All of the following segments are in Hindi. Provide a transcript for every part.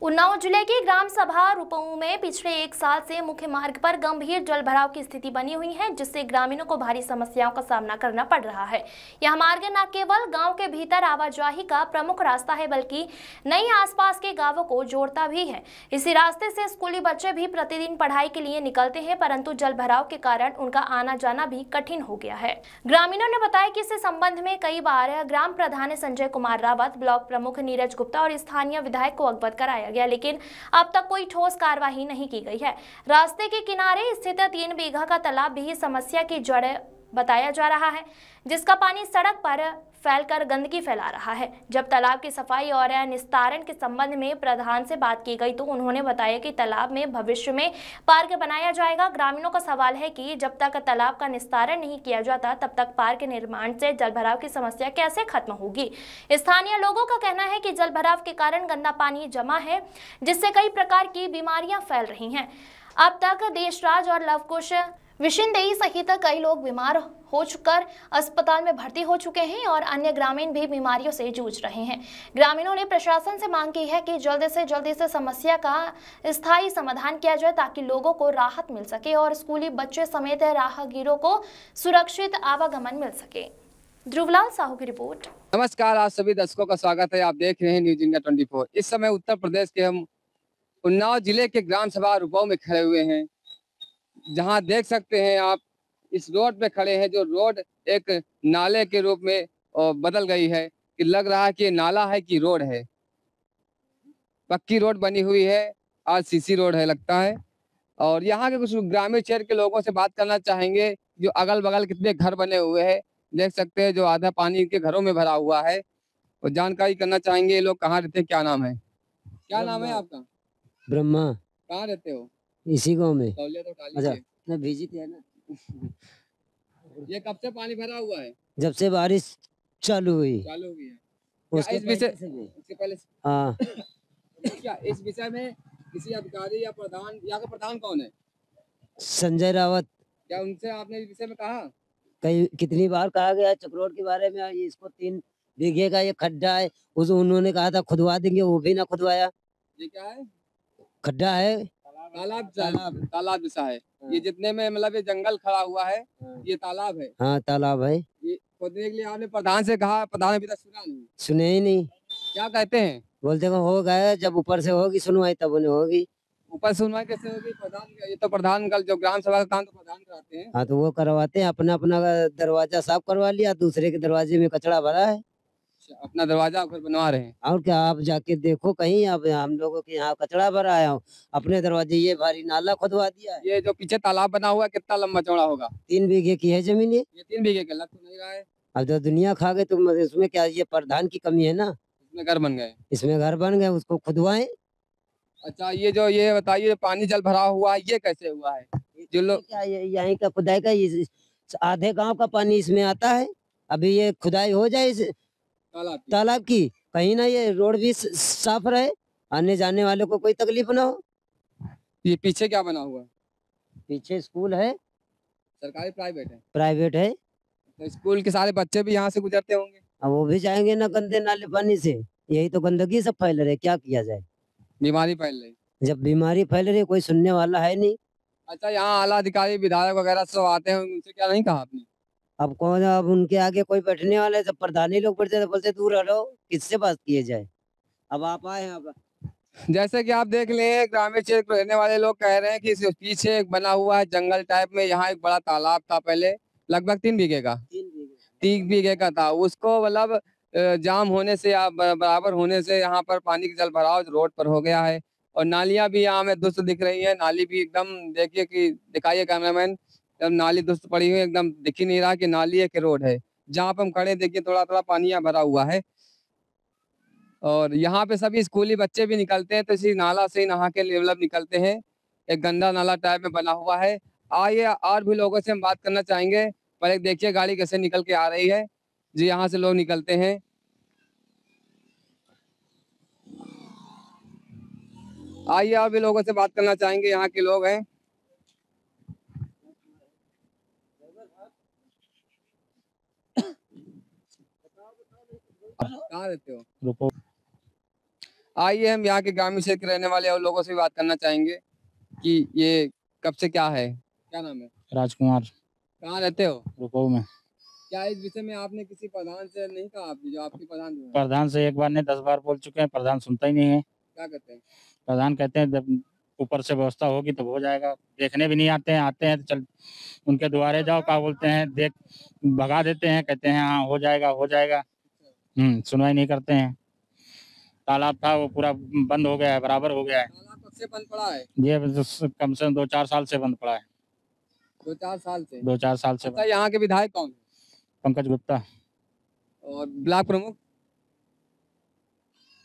उन्नाव जिले के ग्राम सभा रुपऊ में पिछले एक साल से मुख्य मार्ग पर गंभीर जलभराव की स्थिति बनी हुई है, जिससे ग्रामीणों को भारी समस्याओं का सामना करना पड़ रहा है। यह मार्ग न केवल गांव के भीतर आवाजाही का प्रमुख रास्ता है, बल्कि नई आसपास के गांवों को जोड़ता भी है। इसी रास्ते से स्कूली बच्चे भी प्रतिदिन पढ़ाई के लिए निकलते हैं, परंतु जलभराव के कारण उनका आना जाना भी कठिन हो गया है। ग्रामीणों ने बताया कि इस संबंध में कई बार ग्राम प्रधान संजय कुमार रावत, ब्लॉक प्रमुख नीरज गुप्ता और स्थानीय विधायक को अवगत कराया गया, लेकिन अब तक कोई ठोस कार्रवाई नहीं की गई है। रास्ते के किनारे स्थित 3 बीघा का तालाब भी समस्या की जड़ बताया जा रहा है, जिसका पानी सड़क पर फैलकर गंदगी फैला रहा है। जब तालाब की सफाई और निस्तारण के संबंध में प्रधान से बात की गई तो उन्होंने बताया कि तालाब में भविष्य में पार्क बनाया जाएगा। ग्रामीणों का सवाल है कि जब तक तालाब का निस्तारण नहीं किया जाता, तब तक पार्क निर्माण से जलभराव की समस्या कैसे खत्म होगी। स्थानीय लोगों का कहना है कि जलभराव के कारण गंदा पानी जमा है, जिससे कई प्रकार की बीमारियां फैल रही हैं। अब तक देशराज और लवकुश विशिंदेई सहित कई लोग बीमार हो चुकर अस्पताल में भर्ती हो चुके हैं और अन्य ग्रामीण भी बीमारियों से जूझ रहे हैं। ग्रामीणों ने प्रशासन से मांग की है कि जल्द से समस्या का स्थायी समाधान किया जाए, ताकि लोगों को राहत मिल सके और स्कूली बच्चे समेत राहगीरों को सुरक्षित आवागमन मिल सके। ध्रुवलाल साहू की रिपोर्ट। नमस्कार, आप सभी दर्शकों का स्वागत है। आप देख रहे हैं न्यूज इंडिया 24। इस समय उत्तर प्रदेश के हम उन्नाव जिले के ग्राम सभा रुपऊ में खड़े हुए हैं, जहां देख सकते हैं आप इस रोड पे खड़े हैं, जो रोड एक नाले के रूप में बदल गई है कि लग रहा है कि ये नाला है कि रोड है। पक्की रोड बनी हुई है, आज सीसी रोड है लगता है। और यहाँ के कुछ ग्रामीण क्षेत्र के लोगों से बात करना चाहेंगे, जो अगल बगल कितने घर बने हुए हैं देख सकते हैं, जो आधा पानी इनके घरों में भरा हुआ है। और जानकारी करना चाहेंगे ये लोग कहाँ रहते हैं, क्या नाम है, क्या नाम है आपका? ब्रह्मा। कहाँ रहते हो? इसी गांव में। अच्छा, ना भेजी थी ना। ये कब से पानी भरा हुआ है? जब से बारिश चालू हुई है उसके इस विषय उसके पहले हाँ। क्या इस विषय में किसी अधिकारी या प्रधान, यहाँ का प्रधान कौन है? संजय रावत। क्या उनसे आपने इस विषय में कहा? कई कितनी बार कहा गया चक्रोड के बारे में। ये इसको 3 बीघे का ये खड्डा है, उस उन्होंने कहा था खुदवा देंगे, वो भी ना खुदवाया। ये क्या है? खड्डा है, तालाब जैसा है। ये जितने में मतलब ये जंगल खड़ा हुआ है, ये तालाब है। हाँ तालाब है। ये खोदने के लिए आपने प्रधान से कहा, प्रधान अभी तक सुना नहीं? सुने ही नहीं। क्या कहते हैं? बोलते हो गए, जब ऊपर से होगी सुनवाई तब उन्हें होगी। ऊपर सुनवाई कैसे होगी? प्रधान, ये तो प्रधान का जो ग्राम सभा का काम तो प्रधान कराते हैं। हाँ तो वो करवाते हैं, अपना अपना दरवाजा साफ करवा लिया, दूसरे के दरवाजे में कचरा भरा है। अपना दरवाजा घर बनवा रहे हैं। और क्या, आप जाके देखो कहीं, अब हम लोगों के यहाँ कचरा भरा है, अपने दरवाजे ये भारी नाला खुदवा दिया है। ये जो पीछे तालाब बना हुआ है कितना लंबा चौड़ा होगा? 3 बीघे की है जमीन ये। 3 बीघे का लग तो नहीं रहा है। अब तो दुनिया खा गए, तो इसमें क्या, ये प्रधान की कमी है ना। इसमें घर बन गए, उसको खुदवाएं। अच्छा, ये बताइए, पानी जल भरा हुआ है ये कैसे हुआ है? जो लोग क्या यहीं का खुदाई का, आधे गांव का पानी इसमें आता है। अभी ये खुदाई हो जाए इस तालाब की, कहीं ना ये रोड भी साफ रहे, आने जाने वाले को कोई तकलीफ ना हो। ये पीछे क्या बना हुआ है? पीछे स्कूल है। सरकारी प्राइवेट है? प्राइवेट है। तो स्कूल के सारे बच्चे भी यहाँ से गुजरते होंगे। अब वो भी जाएंगे ना गंदे नाले पानी से, यही तो गंदगी सब फैल रही है, क्या किया जाए। बीमारी फैल रही। जब बीमारी फैल रही है, कोई सुनने वाला है नहीं। अच्छा, यहाँ आला अधिकारी विधायक वगैरह सब आते हैं, उनसे क्या नहीं कहा आपने? अब कौन, अब उनके आगे कोई बैठने वाला है, सब प्रधानी लोग बैठते थे, बोलते दूर हटो, किससे बात किए जाए। अब आप आए हैं। अब जैसे कि आप देख लें, ग्रामीण क्षेत्र में रहने वाले लोग कह रहे हैं कि इस पीछे एक बना हुआ है जंगल टाइप में, यहाँ एक बड़ा तालाब था पहले, लगभग 3 बीघे का। 3 बीघे का था। उसको मतलब जाम होने से या बराबर होने से यहाँ पर पानी का जल भराव रोड पर हो गया है। और नालियां भी यहाँ में दुष्ट दिख रही है। नाली भी एकदम, देखिए कि दिखाइए कैमरामैन, नाली दुष्ट पड़ी हुई है, एकदम दिख ही नहीं रहा कि नाली है कि रोड है। जहाँ पर हम खड़े देखिए थोड़ा थोड़ा पानी यहाँ भरा हुआ है। और यहाँ पे सभी स्कूली बच्चे भी निकलते हैं, तो इसी नाला से ही नहा के मतलब निकलते हैं। एक गंदा नाला टाइप में बना हुआ है। आइए और भी लोगों से हम बात करना चाहेंगे, पर एक देखिए गाड़ी कैसे निकल के आ रही है जी, यहाँ से लोग निकलते हैं। आइए और भी लोगों से बात करना चाहेंगे, यहाँ के लोग हैं। कहाँ रहते हो? आइए हम यहाँ के ग्रामीण क्षेत्र के रहने वाले और लोगों से भी बात करना चाहेंगे कि ये कब से क्या है, क्या नाम है? राजकुमार, कहाँ रहते हो? रुपऊ में। क्या इस विषय में आपने किसी प्रधान से नहीं कहा? आपने जो आपके प्रधान जो है, प्रधान से एक बार नहीं 10 बार बोल चुके हैं, प्रधान सुनता ही नहीं है। क्या कहते हैं? प्रधान कहते हैं जब ऊपर से व्यवस्था होगी तब हो जाएगा, देखने भी नहीं आते हैं, आते हैं तो चल उनके द्वारे जाओ, क्या बोलते हैं, देख भगा देते हैं, कहते हैं हाँ हो जाएगा हो जाएगा। सुनवाई नहीं करते हैं। तालाब था वो पूरा बंद हो गया है, बराबर हो गया है। तालाब कब से बंद पड़ा है? ये कम से कम 2-4 साल से बंद पड़ा है। 2-4 साल से? 2-4 साल से अच्छा, यहाँ के विधायक कौन है? पंकज गुप्ता। और ब्लॉक प्रमुख?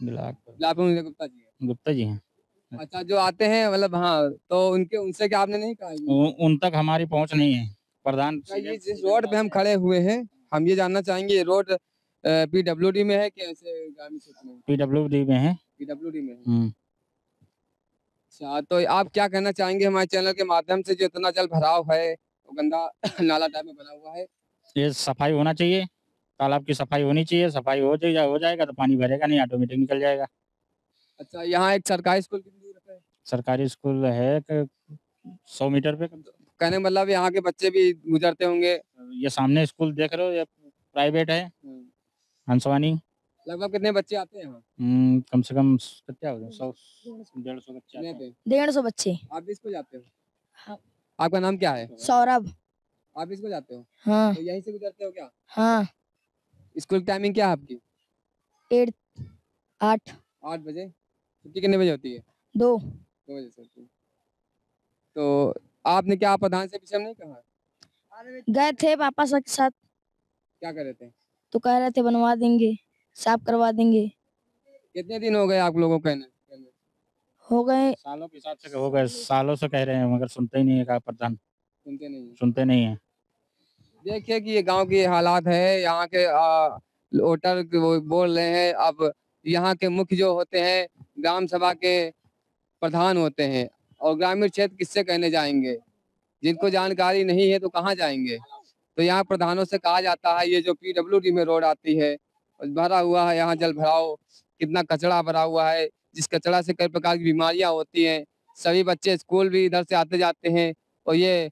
ब्लॉक प्रमुख गुप्ता जी है। गुप्ता जी हैं। अच्छा, जो आते हैं मतलब, हाँ, तो उनसे क्या आपने नहीं कहा? उन तक हमारी पहुंच नहीं है। प्रधान ये जिस रोड पे हम खड़े हुए हैं, हम ये जानना चाहेंगे ये रोड पीडब्ल्यूडी में है कि ऐसे ग्रामीण क्षेत्र में? पीडब्ल्यूडी में है। पीडब्ल्यूडी में है। अच्छा, तो आप क्या कहना चाहेंगे हमारे चैनल के माध्यम से, जो इतना जल भराव है, वो गंदा नाला टाइप में बना हुआ है? ये सफाई होना चाहिए, तालाब की सफाई होनी चाहिए। सफाई हो जाएगा तो पानी भरेगा नहीं, ऑटोमेटिक निकल जाएगा। अच्छा, यहाँ एक सरकारी स्कूल कितनी दूर है? सरकारी स्कूल है 100 मीटर पे। कहने का मतलब यहाँ के बच्चे भी गुजरते होंगे? ये सामने स्कूल देख रहे हो, ये प्राइवेट है, हंसवानी। लगभग कितने बच्चे आते हैं यहाँ? कम से कम कितना हो 100-150 बच्चे आते हैं। 150 बच्चे। आप भी इसको जाते हो? हाँ। आपका नाम क्या है? सौरभ। आप भी इसको जाते हो? हाँ। तो यहीं से गुजरते हो क्या? हाँ। स्कूल की टाइमिंग क्या है आपकी? 8 बजे। छुट्टी कितने बजे होती है? 2 बजे से होती है। तो आपने क्या प्रधान से विषय में नहीं कहा? गए थे पापा के साथ। क्या कर रहे थे? तो कह रहे थे बनवा देंगे, साफ करवा देंगे। कितने दिन हो गए आप लोगों को कहने? हो गए सालों के हिसाब से हो गए, सालों से कह रहे हैं मगर सुनते ही नहीं है। प्रधान सुनते नहीं है। देखिए कि ये गांव की हालात है, यहाँ के वोटर वो बोल रहे हैं। अब यहाँ के मुख्य जो होते हैं ग्राम सभा के प्रधान होते हैं, और ग्रामीण क्षेत्र किससे कहने जाएंगे? जिनको जानकारी नहीं है तो कहाँ जाएंगे? तो यहाँ प्रधानों से कहा जाता है ये जो पीडब्ल्यूडी में रोड आती है भरा हुआ है, यहाँ जल भराव, कितना कचरा भरा हुआ है, जिस कचरा से कई प्रकार की बीमारियां होती हैं। सभी बच्चे स्कूल भी इधर से आते जाते हैं, और ये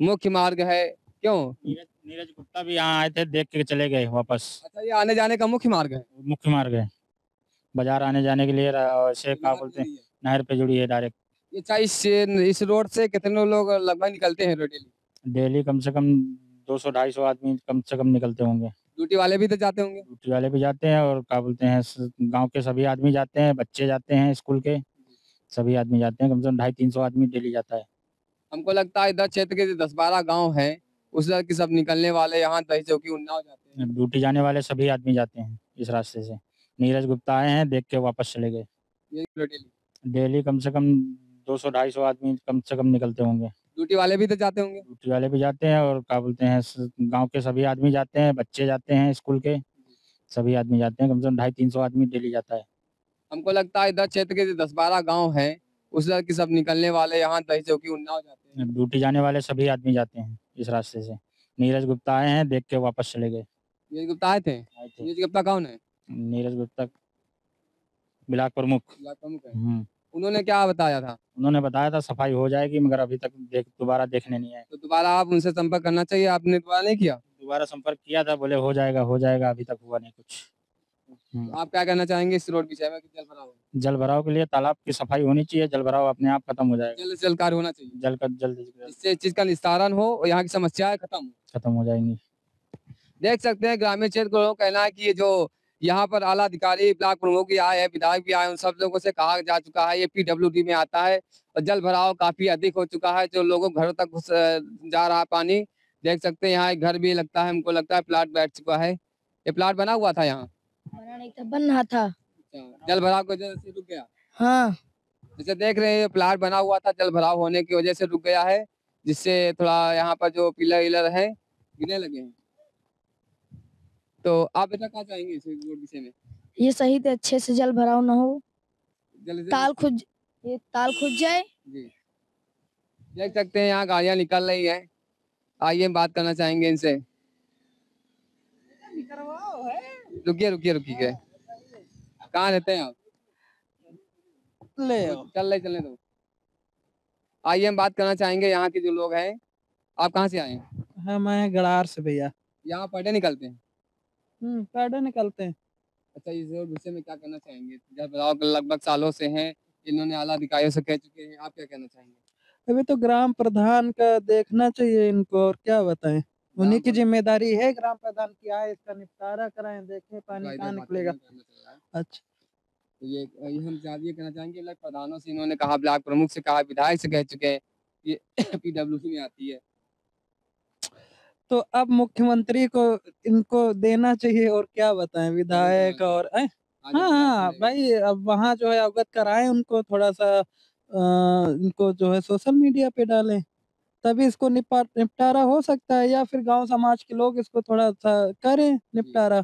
मुख्य मार्ग है। क्यों? नीरज गुप्ता भी यहाँ आए थे, देख के चले गए वापस। अच्छा, ये आने जाने का मुख्य मार्ग है? मुख्य मार्ग है, बाजार आने जाने के लिए। ऐसे क्या बोलते हैं, नहर पे जुड़ी है डायरेक्ट। अच्छा, इस रोड से कितने लोग लगभग निकलते हैं डेली? डेली कम से कम 200-250 आदमी कम से कम निकलते होंगे। ड्यूटी वाले भी तो जाते होंगे? ड्यूटी वाले भी जाते हैं, और क्या बोलते हैं गांव के सभी आदमी जाते हैं, बच्चे जाते हैं, स्कूल के सभी आदमी जाते हैं। कम से कम 250-300 आदमी डेली जाता है। हमको लगता है इधर क्षेत्र के 10-12 गाँव है, उस तरह के सब निकलने वाले यहाँ दही चौकी उन्नाव जाते हैं। ड्यूटी जाने वाले सभी आदमी जाते हैं इस रास्ते से। नीरज गुप्ता आए हैं, देख के वापस चले गए। डेली कम से कम 200-250 आदमी कम से कम निकलते होंगे। ड्यूटी वाले भी तो जाते होंगे? ड्यूटी वाले भी जाते हैं, और क्या बोलते हैं गांव के सभी आदमी जाते हैं, बच्चे जाते हैं, स्कूल के सभी आदमी जाते हैं। कम से कम 250-300 आदमी डेली जाता है। हमको लगता है इधर क्षेत्र के 10-12 गाँव है, उस तरह के सब निकलने वाले यहाँ दही चौकी उन्नाव जाते हैं। ड्यूटी जाने वाले सभी आदमी जाते हैं इस रास्ते से। नीरज गुप्ता आए हैं, देख के वापस चले गए। नीरज गुप्ता आए थे? नीरज गुप्ता कौन है? नीरज गुप्ता ब्लॉक प्रमुख है। उन्होंने क्या बताया था? उन्होंने बताया था सफाई हो जाएगी, मगर अभी तक दोबारा देखने नहीं आए। तो दोबारा आप उनसे संपर्क करना चाहिए, आपने दोबारा नहीं किया? दोबारा संपर्क किया था, बोले हो जाएगा, अभी तक हुआ नहीं कुछ। तो आप क्या कहना चाहेंगे इस रोड विषय में? जल भराव, जल भराव के लिए तालाब की सफाई होनी चाहिए, जल भराव अपने आप खत्म हो जाएगा। जल्द से जल्द कार्य होना चाहिए, जल्द इससे चीज का निस्तारण हो और यहाँ की समस्याएं खत्म हो जाएंगी। देख सकते हैं ग्रामीण क्षेत्र को कहना है कि ये जो यहाँ पर आला अधिकारी ब्लॉक प्रमुख भी आए हैं, विधायक भी आए, उन सब लोगों से कहा जा चुका है ये पीडब्ल्यूडी में आता है, और जल भराव काफी अधिक हो चुका है, जो लोगों घरों तक जा रहा है पानी। देख सकते हैं यहाँ एक घर भी लगता है, हमको लगता है प्लाट बैठ चुका है। ये प्लाट बना हुआ था यहाँ? बना नहीं था, बन रहा था। जल भराव की वजह से रुक गया? हाँ। जैसे देख रहे हैं प्लाट बना हुआ था, जल भराव होने की वजह से रुक गया है, जिससे थोड़ा यहाँ पर जो पिलर विलर है गिरने लगे हैं। तो आप बेटा क्या चाहेंगे इस रोड विषय में? ये सही थे, अच्छे से जल भराव ना हो, ताल खुद जाए जी। देख सकते हैं यहाँ गाड़ियाँ निकल रही हैं, आइए हम बात करना चाहेंगे इनसे। रुकिए, कहाँ रहते हैं आप? ले चलने दो। आइए हम बात करना चाहेंगे यहाँ के जो लोग हैं। आप कहाँ से आए हैं? हाँ, मैं गड़ार से भैया। यहाँ पढ़े निकलते हैं? पैदल निकलते हैं। अच्छा, इस विषय में क्या कहना चाहेंगे? जल भराव लगभग सालों से हैं, इन्होंने आला अधिकारियों से कह चुके हैं, आप क्या कहना चाहेंगे? अभी तो ग्राम प्रधान का देखना चाहिए इनको, और क्या बताएं। उन्हीं की जिम्मेदारी है, ग्राम प्रधान की आए इसका निपटारा कराएं, देखें पानी कहाँ निकलेगा। अच्छा, तो ये हम ये कहना चाहेंगे, प्रधानों से इन्होंने कहा, ब्लॉक प्रमुख से कहा, विधायक से कह चुके हैं, ये पीडब्ल्यूडी में आती है। तो अब मुख्यमंत्री को इनको देना चाहिए, और क्या बताएं, विधायक और हाँ भाई, अब वहाँ जो है अवगत कराएं उनको, थोड़ा सा इनको जो है सोशल मीडिया पे डालें, तभी इसको निपटारा हो सकता है, या फिर गांव समाज के लोग इसको थोड़ा सा करें निपटारा।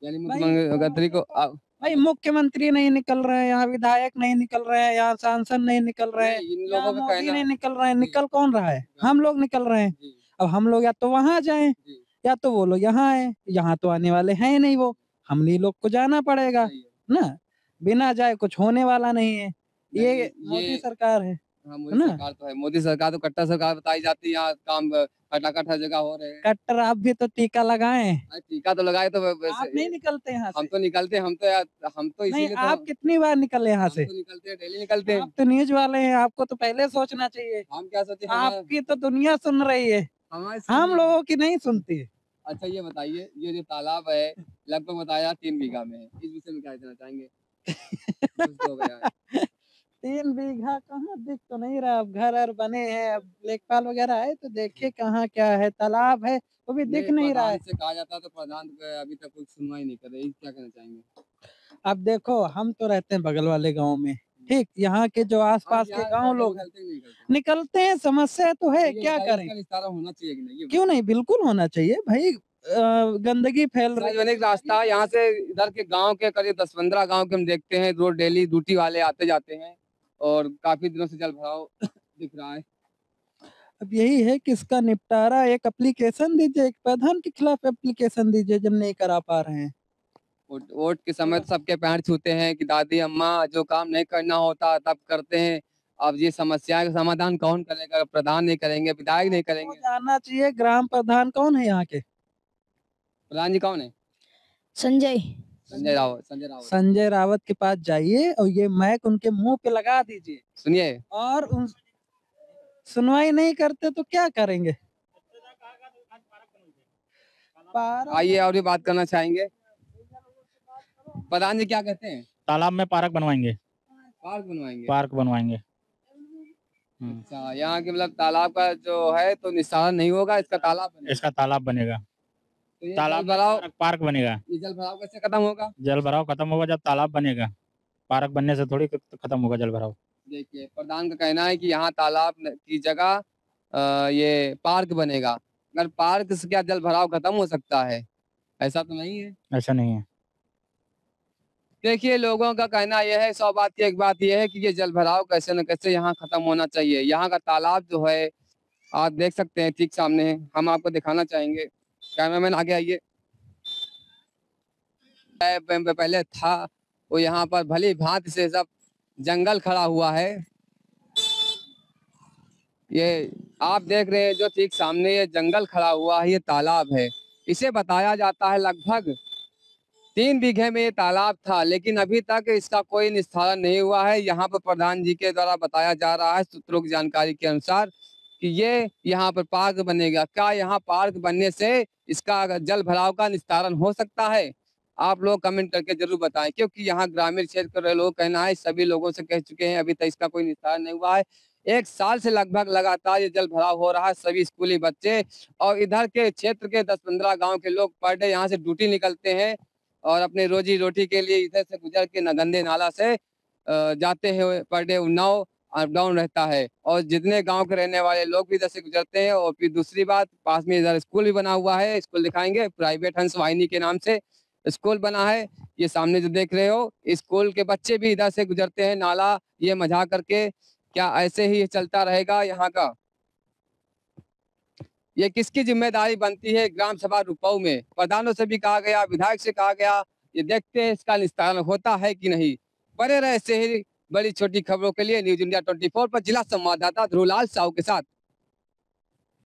यानी मुख्यमंत्री को भाई मुख्यमंत्री नहीं निकल रहे हैं यहाँ, विधायक नहीं निकल रहे हैं यहाँ, सांसद नहीं निकल रहे हैं, इन लोगों का मोदी नहीं निकल रहे हैं, निकल कौन रहा है? हम लोग निकल रहे हैं। अब हम लोग या तो वहां जाएं, या तो वो लोग यहाँ आए, यहाँ तो आने वाले हैं नहीं वो, हमनी लोग को जाना पड़ेगा ना, बिना जाए कुछ होने वाला नहीं है। ये मोदी सरकार है। हाँ, मोदी सरकार तो है, मोदी सरकार तो कट्टर सरकार बताई जाती है, यहाँ काम खटाखट हर जगह हो रहे हैं। कट्टर आप भी तो टीका लगाए, टीका तो लगाए, तो आप नहीं निकलते यहाँ से? हम तो निकलते, हम तो इसीलिए तो आप कितनी बार निकले यहाँ से? तो निकलते हैं, डेली निकलते हैं। आप तो न्यूज वाले हैं, आपको तो पहले सोचना चाहिए। हम क्या सोचे? आपकी तो दुनिया सुन रही है, हम लोगों की नहीं सुनती। अच्छा, ये बताइए, ये जो तालाब है लगभग बताया 3 बीघा में है, इस विषय में क्या कहना चाहेंगे? 3 बीघा कहाँ, दिख तो नहीं रहा, अब घर और बने हैं, अब लेखपाल वगैरह आए तो देखे कहाँ क्या है, तालाब है वो भी दिख नहीं रहा है। से कहा जाता है तो प्रधान अभी तक कोई सुनवाई नहीं कर रही, क्या कहना चाहेंगे? अब देखो, हम तो रहते हैं बगल वाले गांव में, ठीक, यहाँ के जो आसपास के गांव लोग निकलते हैं, समस्या तो है, क्या करें? होना चाहिए कि नहीं? क्यों नहीं, बिल्कुल होना चाहिए भाई, गंदगी फैल रही है। रास्ता यहाँ से इधर के गांव के करीब 10-15 गांव के हम देखते हैं, रोज डेली ड्यूटी वाले आते जाते हैं, और काफी दिनों से जल भराव दिख रहा है। अब यही है कि इसका निपटारा, एक एप्लीकेशन दीजिए, एक प्रधान के खिलाफ एप्लीकेशन दीजिए, जब नहीं करा पा रहे हैं। वोट के समय सबके पैर छूते हैं कि दादी अम्मा जो काम नहीं करना होता तब करते हैं। अब ये समस्या का समाधान कौन करेगा? प्रधान नहीं करेंगे, विधायक नहीं करेंगे। जानना चाहिए ग्राम प्रधान कौन है यहाँ के? प्रधान जी कौन है? संजय संजय रावत के पास जाइए और ये माइक उनके मुंह पे लगा दीजिए, सुनिए, और सुनवाई नहीं करते तो क्या करेंगे? आइए और भी बात करना चाहेंगे। प्रधान जी क्या कहते हैं? तालाब में पार्क बनवाएंगे। पार्क बनवाएंगे। अच्छा, यहाँ के मतलब तालाब का जो है तो निस्तारण नहीं होगा, इसका तालाब बनेगा। तो तालाब भराव पार्क बनेगा। ये जल भराव कैसे खत्म होगा? जल भराव खत्म होगा जब तालाब बनेगा, पार्क बनने से थोड़ी खत्म होगा जल भराव। देखिए, प्रधान का कहना है कि यहाँ तालाब की जगह ये पार्क बनेगा। अगर पार्क से क्या जल भराव खत्म हो सकता है? ऐसा तो नहीं है। ऐसा नहीं है। देखिए, लोगों का कहना यह है, 100 बात की एक बात यह है कि ये जल भराव कैसे न कैसे यहाँ खत्म होना चाहिए। यहाँ का तालाब जो है आप देख सकते हैं, ठीक सामने है, हम आपको दिखाना चाहेंगे। कैमरामैन आगे आइए। पहले था वो, यहाँ पर भली भांति से सब जंगल खड़ा हुआ है। ये आप देख रहे हैं जो ठीक सामने ये जंगल खड़ा हुआ है, ये तालाब है। इसे बताया जाता है लगभग 3 बीघे में ये तालाब था, लेकिन अभी तक इसका कोई निस्तारण नहीं हुआ है। यहाँ पर प्रधान जी के द्वारा बताया जा रहा है, सूत्रों की जानकारी के अनुसार, कि ये यहाँ पर पार्क बनेगा। क्या यहाँ पार्क बनने से इसका जल भराव का निस्तारण हो सकता है? आप लोग कमेंट करके जरूर बताएं, क्योंकि यहाँ ग्रामीण क्षेत्र के लोग कहना है, सभी लोगों से कह चुके हैं, अभी तक इसका कोई निस्तारण नहीं हुआ है। 1 साल से लगभग लगातार ये जल भराव हो रहा है। सभी स्कूली बच्चे और इधर के क्षेत्र के 10-15 गाँव के लोग पर डे यहाँ से ड्यूटी निकलते हैं और अपने रोजी रोटी के लिए इधर से गुजर के गंदे नाला से जाते हैं। Per day Unnao up down रहता है, और जितने गांव के रहने वाले लोग भी इधर से गुजरते हैं। और फिर दूसरी बात, पास में इधर स्कूल भी बना हुआ है, स्कूल दिखाएंगे, प्राइवेट हंस वाहिनी के नाम से स्कूल बना है। ये सामने जो देख रहे हो, स्कूल के बच्चे भी इधर से गुजरते हैं नाला ये मजा करके। क्या ऐसे ही चलता रहेगा यहाँ का? ये किसकी जिम्मेदारी बनती है? ग्राम सभा रुपऊ में प्रधानों से भी कहा गया, विधायक से कहा गया, ये देखते हैं इसका निस्तारण होता है कि नहीं। बने रहे शहरी बड़ी छोटी खबरों के लिए न्यूज इंडिया 24 पर जिला संवाददाता ध्रुवलाल साहू के साथ